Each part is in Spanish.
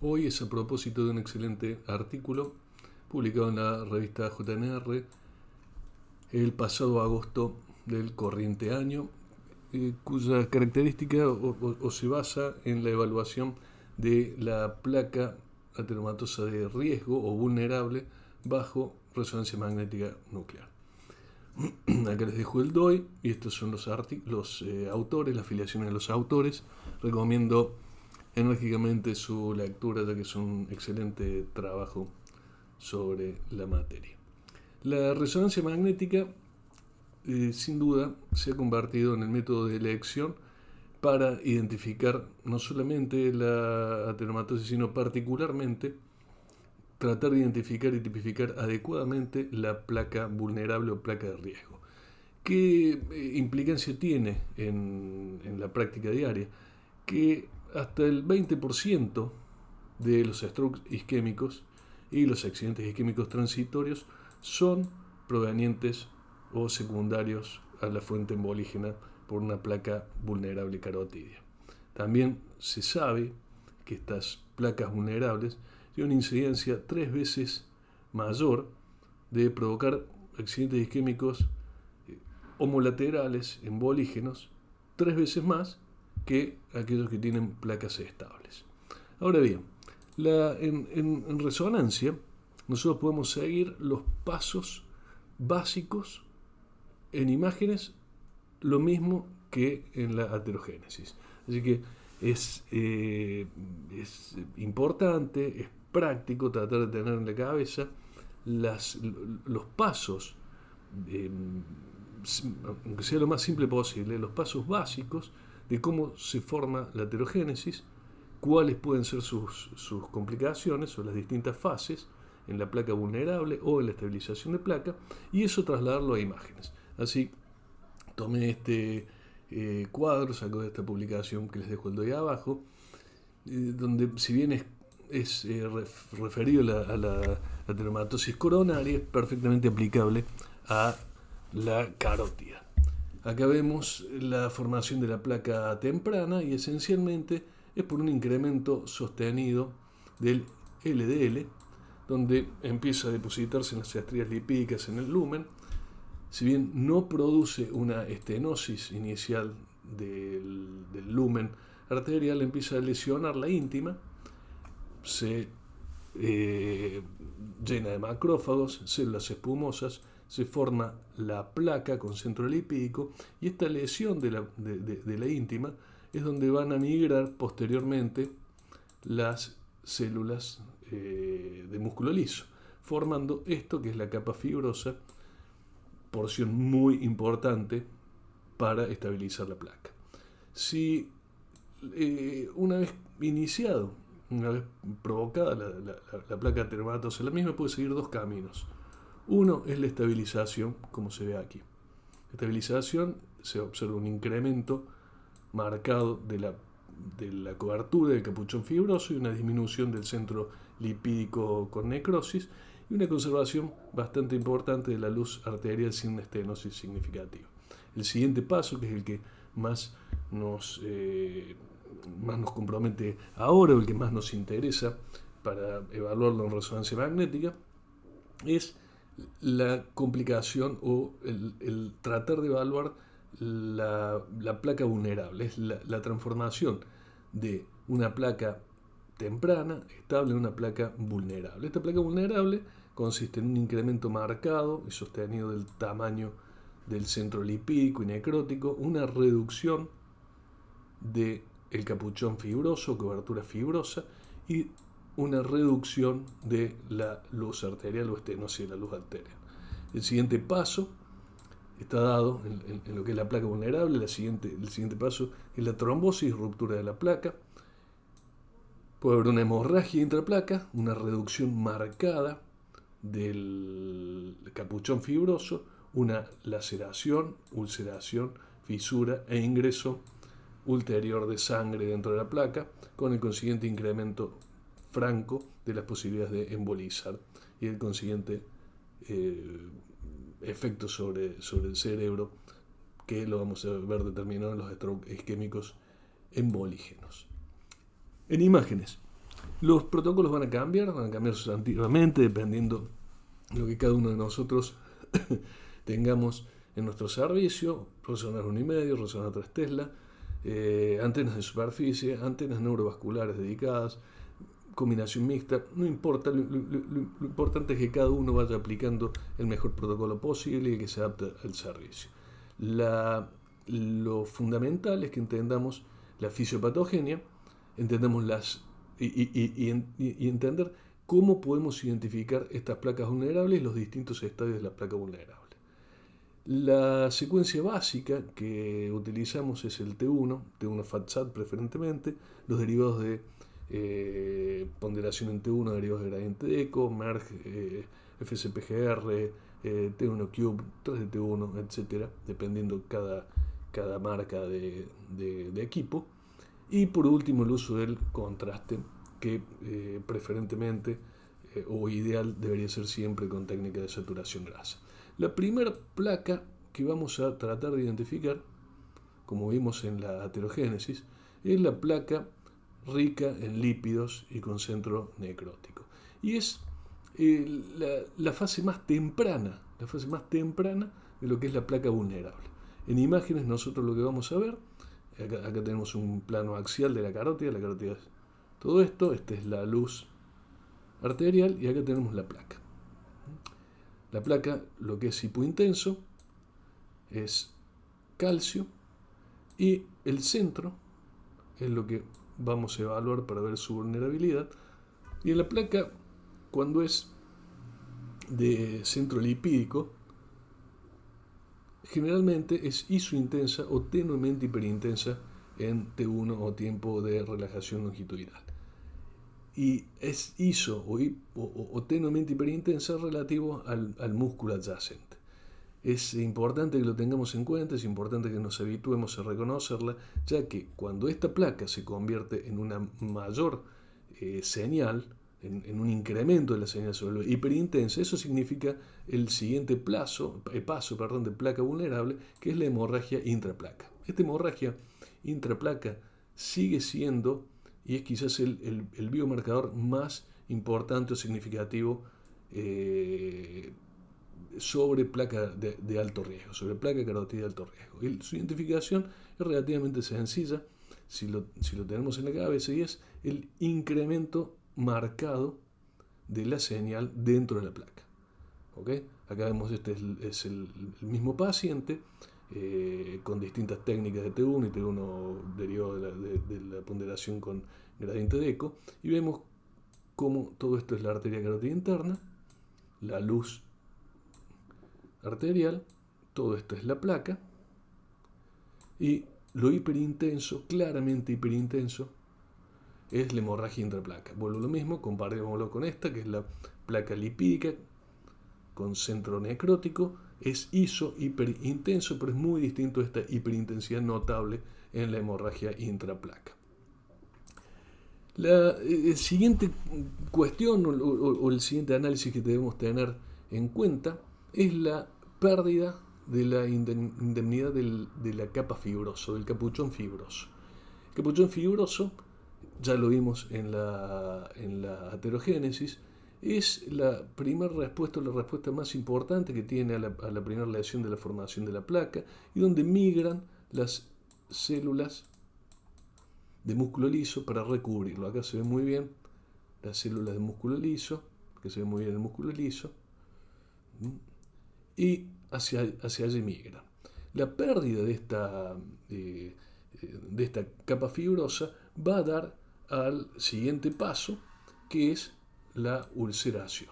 Hoy es a propósito de un excelente artículo publicado en la revista JNR el pasado agosto del corriente año, cuya característica o se basa en la evaluación de la placa ateromatosa de riesgo o vulnerable bajo resonancia magnética nuclear. Acá les dejo el DOI y estos son los autores, la afiliación de los autores. Recomiendo enérgicamente su lectura, ya que es un excelente trabajo sobre la materia. La resonancia magnética, sin duda, se ha convertido en el método de elección para identificar no solamente la ateromatosis, sino particularmente tratar de identificar y tipificar adecuadamente la placa vulnerable o placa de riesgo. ¿Qué implicancia tiene en la práctica diaria? Que hasta el 20% de los strokes isquémicos y los accidentes isquémicos transitorios son provenientes o secundarios a la fuente embolígena por una placa vulnerable carotidia. También se sabe que estas placas vulnerables tienen una incidencia 3 veces mayor de provocar accidentes isquémicos homolaterales embolígenos, 3 veces más que aquellos que tienen placas estables. Ahora bien, en resonancia nosotros podemos seguir los pasos básicos en imágenes, lo mismo que en la aterogénesis. Así que es importante, es práctico tratar de tener en la cabeza los pasos, aunque sea lo más simple posible, los pasos básicos de cómo se forma la aterogénesis, cuáles pueden ser sus complicaciones o las distintas fases en la placa vulnerable o en la estabilización de placa, y eso trasladarlo a imágenes. Así, tomé este cuadro, saco de esta publicación que les dejo el de abajo, donde si bien es referido a la ateromatosis coronaria, es perfectamente aplicable a la carótida. Acá vemos la formación de la placa temprana y esencialmente es por un incremento sostenido del LDL, donde empieza a depositarse en las estrías lipídicas en el lumen. Si bien no produce una estenosis inicial del lumen arterial, empieza a lesionar la íntima, se llena de macrófagos, células espumosas, se forma la placa con centro lipídico, y esta lesión de la íntima es donde van a migrar posteriormente las células de músculo liso, formando esto que es la capa fibrosa, porción muy importante para estabilizar la placa. Si una vez iniciado, una vez provocada la placa ateromatosa, la misma puede seguir dos caminos. Uno es la estabilización, como se ve aquí. La estabilización, se observa un incremento marcado de la cobertura del capuchón fibroso y una disminución del centro lipídico con necrosis, y una conservación bastante importante de la luz arterial sin una estenosis significativa. El siguiente paso, que es el que más nos compromete ahora, o el que más nos interesa para evaluarlo en resonancia magnética, es la complicación o el tratar de evaluar la placa vulnerable. Es la transformación de una placa temprana, estable, en una placa vulnerable. Esta placa vulnerable consiste en un incremento marcado y sostenido del tamaño del centro lipídico y necrótico, una reducción del capuchón fibroso, cobertura fibrosa, y una reducción de la luz arterial o estenosis de la luz arterial. El siguiente paso está dado en lo que es la placa vulnerable. El siguiente paso es la trombosis, ruptura de la placa. Puede haber una hemorragia intraplaca, una reducción marcada del capuchón fibroso, una laceración, ulceración, fisura e ingreso ulterior de sangre dentro de la placa, con el consiguiente incremento franco de las posibilidades de embolizar y el consiguiente efecto sobre el cerebro, que lo vamos a ver determinado en los strokes isquémicos embolígenos. En imágenes, Los protocolos van a cambiar sustantivamente dependiendo de lo que cada uno de nosotros tengamos en nuestro servicio. Resonar 1,5, resonar 3 Tesla, antenas de superficie, antenas neurovasculares dedicadas, combinación mixta, no importa, lo importante es que cada uno vaya aplicando el mejor protocolo posible y que se adapte al servicio. Lo fundamental es que entendamos la fisiopatogenia, entendamos y entender cómo podemos identificar estas placas vulnerables y los distintos estadios de la placa vulnerable. La secuencia básica que utilizamos es el T1 FATSAT preferentemente, los derivados de ponderación en T1, derivados de gradiente de eco, MERG, FSPGR, T1 Cube, 3 de T1, etc., dependiendo cada marca de equipo. Y por último el uso del contraste, que preferentemente o ideal debería ser siempre con técnica de saturación grasa. La primera placa que vamos a tratar de identificar, como vimos en la aterogénesis, es la placa rica en lípidos y con centro necrótico. Y es la fase más temprana de lo que es la placa vulnerable. En imágenes nosotros lo que vamos a ver, acá tenemos un plano axial de la carótida es todo esto, esta es la luz arterial y acá tenemos la placa. La placa, lo que es hipointenso, es calcio y el centro es lo que vamos a evaluar para ver su vulnerabilidad. Y en la placa, cuando es de centro lipídico, generalmente es isointensa o tenuemente hiperintensa en T1 o tiempo de relajación longitudinal. Y es iso o tenuemente hiperintensa relativo al músculo adyacente. Es importante que lo tengamos en cuenta, es importante que nos habituemos a reconocerla, ya que cuando esta placa se convierte en una mayor señal, en un incremento de la señal sobre lo hiperintensa, eso significa el siguiente paso de placa vulnerable, que es la hemorragia intraplaca. Esta hemorragia intraplaca sigue siendo, y es quizás el biomarcador más importante o significativo sobre placa de alto riesgo, sobre placa carótida de alto riesgo. Y su identificación es relativamente sencilla si lo tenemos en la cabeza, y es el incremento marcado de la señal dentro de la placa. ¿Okay? Acá vemos, este es el mismo paciente con distintas técnicas de T1 y T1 derivado de la ponderación con gradiente de eco, y vemos cómo todo esto es la arteria carótida interna, la luz arterial, todo esto es la placa, y lo hiperintenso, claramente hiperintenso, es la hemorragia intraplaca. Vuelvo a lo mismo, comparémoslo con esta, que es la placa lipídica con centro necrótico, es hiperintenso, pero es muy distinto a esta hiperintensidad notable en la hemorragia intraplaca. La siguiente cuestión o el siguiente análisis que debemos tener en cuenta es la pérdida de la indemnidad de la capa fibrosa, del capuchón fibroso. El capuchón fibroso, ya lo vimos en la aterogénesis, es la primera respuesta, la respuesta más importante que tiene a la primera lesión de la formación de la placa, y donde migran las células de músculo liso para recubrirlo. Acá se ve muy bien las células de músculo liso, que se ve muy bien el músculo liso, y hacia allí migran. La pérdida de esta capa fibrosa va a dar al siguiente paso, que es la ulceración.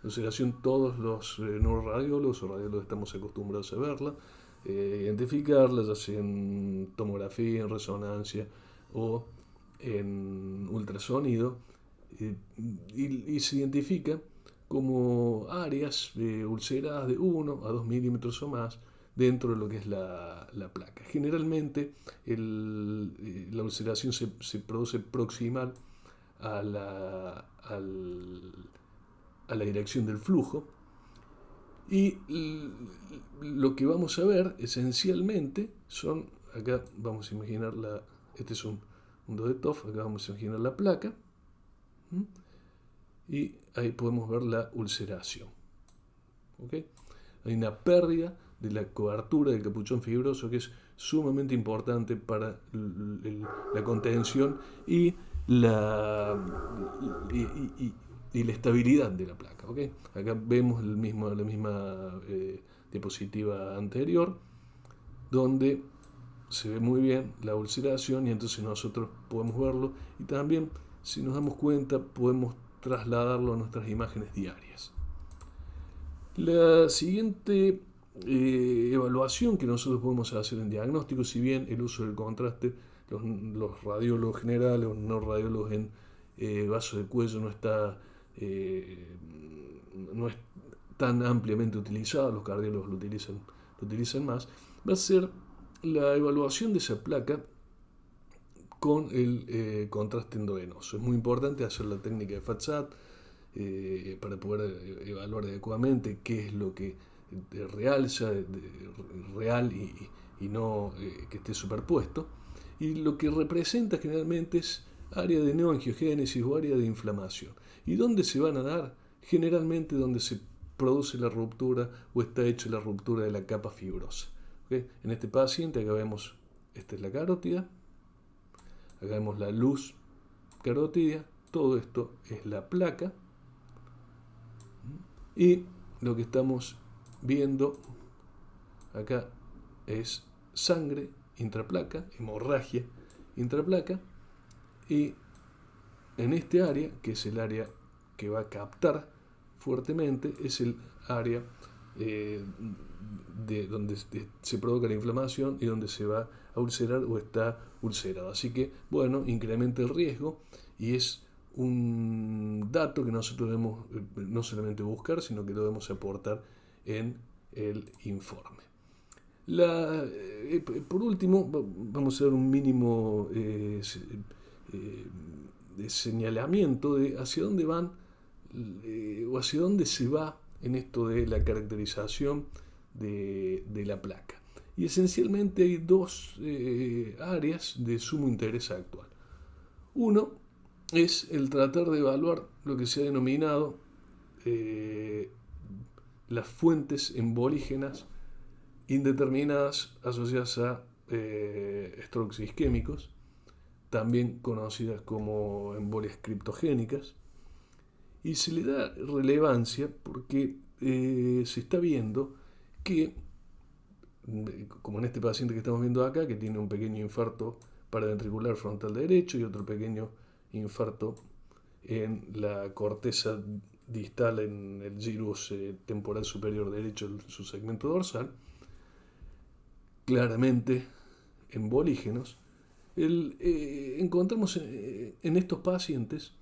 La ulceración, todos los neuroradiólogos o radiólogos estamos acostumbrados a verla, identificarla, ya sea en tomografía, en resonancia o en ultrasonido, y se identifica como áreas ulceradas de 1 a 2 milímetros o más dentro de lo que es la placa. Generalmente la ulceración se produce proximal a la dirección del flujo, y lo que vamos a ver esencialmente son, acá vamos a imaginar este es un 2 de TOF, acá vamos a imaginar la placa, ¿Mm? Y ahí podemos ver la ulceración. ¿Okay? Hay una pérdida de la cobertura del capuchón fibroso que es sumamente importante para la contención y la, y la estabilidad de la placa. ¿Okay? Acá vemos la misma diapositiva anterior, donde se ve muy bien la ulceración y entonces nosotros podemos verlo y también, si nos damos cuenta, podemos trasladarlo a nuestras imágenes diarias. La siguiente evaluación que nosotros podemos hacer en diagnóstico, si bien el uso del contraste, los radiólogos generales, los no radiólogos en vaso de cuello no es tan ampliamente utilizado, los cardiólogos lo utilizan más, va a ser la evaluación de esa placa con el contraste endovenoso. Es muy importante hacer la técnica de FATSAT para poder evaluar adecuadamente qué es lo que realza real y no que esté superpuesto. Y lo que representa generalmente es área de neoangiogénesis o área de inflamación. ¿Y dónde se van a dar? Generalmente donde se produce la ruptura o está hecha la ruptura de la capa fibrosa. ¿Okay? En este paciente, acá vemos, esta es la carótida, acá vemos la luz carótida, todo esto es la placa, y lo que estamos viendo acá es sangre intraplaca, hemorragia intraplaca, y en este área, que es el área que va a captar fuertemente, es el área de donde se provoca la inflamación y donde se va a ulcerar o está ulcerado. Así que, bueno, incrementa el riesgo y es un dato que nosotros debemos no solamente buscar, sino que lo debemos aportar en el informe. Por último, vamos a dar un mínimo de señalamiento de hacia dónde van o hacia dónde se va en esto de la caracterización de la placa. Y esencialmente hay dos áreas de sumo interés actual. Uno es el tratar de evaluar lo que se ha denominado las fuentes embolígenas indeterminadas asociadas a strokes isquémicos, también conocidas como embolias criptogénicas, y se le da relevancia porque se está viendo que, como en este paciente que estamos viendo acá, que tiene un pequeño infarto paraventricular frontal derecho y otro pequeño infarto en la corteza distal en el gyrus temporal superior derecho en su segmento dorsal, claramente embolígenos, encontramos en estos pacientes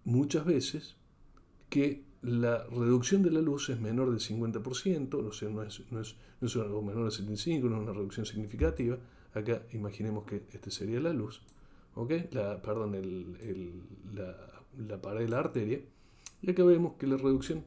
muchas veces que la reducción de la luz es menor del 50%, o sea, no es algo menor del 75%, no es una reducción significativa. Acá imaginemos que este sería la luz, ¿okay? La pared de la arteria, y acá vemos que la reducción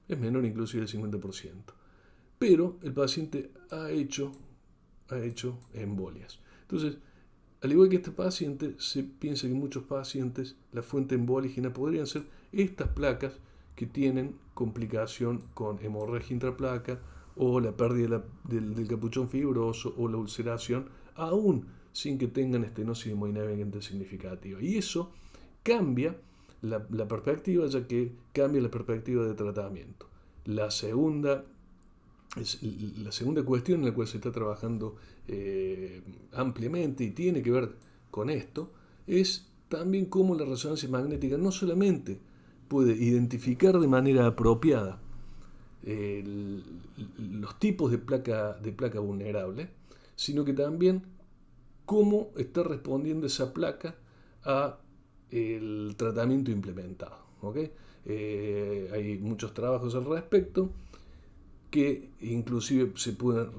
es menor inclusive del 50%. Pero el paciente ha hecho embolias. Entonces, al igual que este paciente, se piensa que en muchos pacientes la fuente embólica podrían ser estas placas que tienen complicación con hemorragia intraplaca o la pérdida del capuchón fibroso o la ulceración, aún sin que tengan estenosis hemodinâmica significativa. Y eso cambia la perspectiva, ya que cambia la perspectiva de tratamiento. La segunda cuestión en la cual se está trabajando ampliamente y tiene que ver con esto es también cómo la resonancia magnética no solamente puede identificar de manera apropiada los tipos de placa vulnerable, sino que también cómo está respondiendo esa placa a el tratamiento implementado. ¿Okay? Hay muchos trabajos al respecto que inclusive se pueden,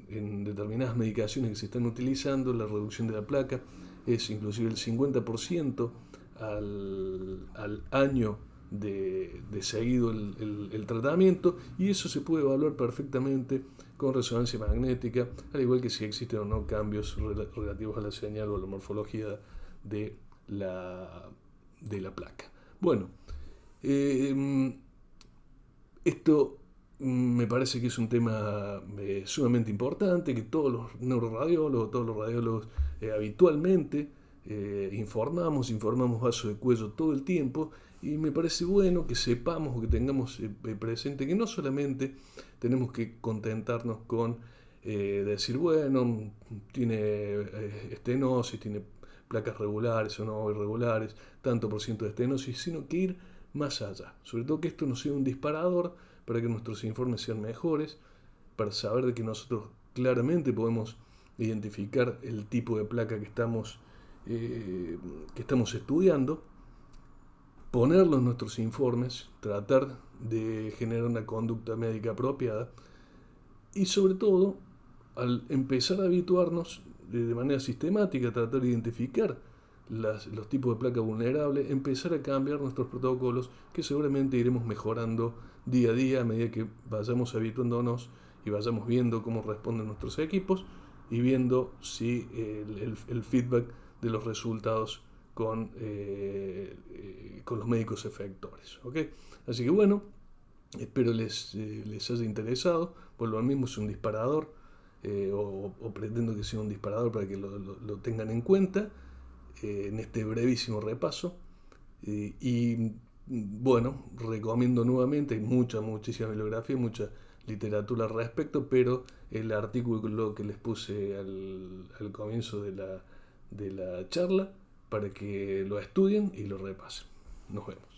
en determinadas medicaciones que se están utilizando, la reducción de la placa es inclusive el 50% al año de seguido el tratamiento, y eso se puede evaluar perfectamente con resonancia magnética, al igual que si existen o no cambios relativos a la señal o a la morfología de de la placa. Bueno, esto me parece que es un tema sumamente importante, que todos los neuroradiólogos, todos los radiólogos habitualmente informamos vaso de cuello todo el tiempo, y me parece bueno que sepamos o que tengamos presente que no solamente tenemos que contentarnos con decir, bueno, tiene estenosis, tiene placas regulares o no irregulares, tanto por ciento de estenosis, sino que ir más allá. Sobre todo que esto nos sea un disparador para que nuestros informes sean mejores, para saber de que nosotros claramente podemos identificar el tipo de placa que estamos estudiando, ponerlo en nuestros informes, tratar de generar una conducta médica apropiada y sobre todo, al empezar a habituarnos de manera sistemática a tratar de identificar los tipos de placa vulnerable, empezar a cambiar nuestros protocolos que seguramente iremos mejorando día a día a medida que vayamos habituándonos y vayamos viendo cómo responden nuestros equipos y viendo si el feedback de los resultados con los médicos efectores. ¿Okay? Así que bueno, espero les haya interesado. Por lo mismo es un disparador, o pretendo que sea un disparador para que lo tengan en cuenta en este brevísimo repaso. Y bueno, recomiendo nuevamente, hay muchísima bibliografía, mucha literatura al respecto, pero el artículo que les puse al comienzo de la charla, para que lo estudien y lo repasen. Nos vemos.